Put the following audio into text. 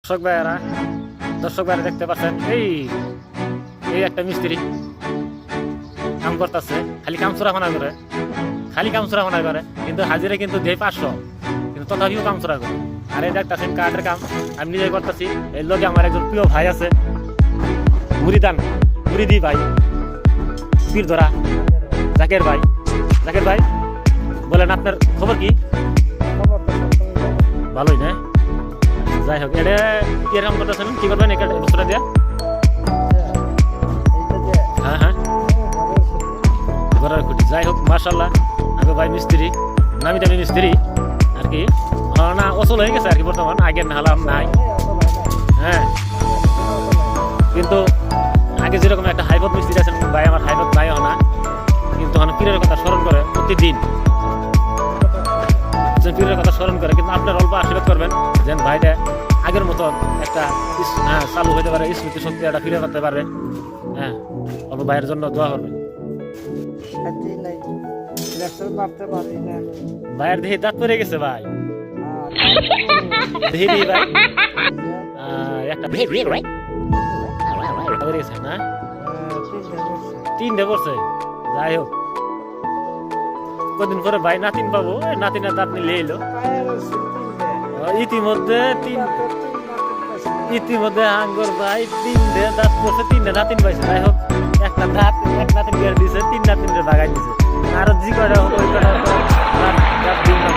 দর্শক ভাইরা দেখতে পাচ্ছেন এই একটা মিস্ত্রি কাম করতেছে, খালি কামচুরা খানা করে কিন্তু হাজিরা কিন্তু দেয় 500, কিন্তু তথাপিও কামচুরা করে। আর এই দেখতেছেন কাঠের কাম আমি নিজে করতেছি। এর লগে আমার একজন প্রিয় ভাই আছে, মুরিদি ভাই, পীর ধরা জাকের ভাই বলেন আপনার খবর কি? ভালোই না? যাই হোক, এটা কিরকম করতেছেন, কি করবেন বস্তুটা দিয়া? হ্যাঁ ঘরের খুঁটি। যাই হোক, মাশাআল্লাহ আগে ভাই মিস্ত্রি, নামি দামি মিস্ত্রি আর কি, না অচল হয়ে গেছে আর কি বর্তমান, আগের নাহলাম নাই। হ্যাঁ, কিন্তু আগে যেরকম একটা হাইবত মিস্ত্রি আছেন ভাই, আমার হাইবত নাই না, কিন্তু পীরের কথা স্মরণ করে প্রতিদিন, পীরের কথা স্মরণ করে। কিন্তু আপনার অল্প আশীর্বাদ করবেন যেন ভাইটা আগের মতন একটা চালু হইতে পারে, স্মৃতি শক্তি একটা ফিরে করতে পারবে। হ্যাঁ, অল্প ভাইয়ের জন্য দোয়া করবেন। ভাইয়ের দেহে দাঁত পড়ে গেছে ভাই, দেহি ভাই একটা গেছে না, 3টে পড়ছে। যাই হোক, কদিন পরে ভাই নাতিন পাবো, নাতিনের দাঁত নিলে এলো। ইতিমধ্যে আঙ্গুর ভাই 3টে দাঁত পড়ছে, 3টে নাতিন পাইছে। যাই হোক, এক নাতিন বিয়ার দিছে, 3 নাতিনরে ভাগাই দিছে। আরো জি কয়টা ওই কয়টা দাঁত দিন না।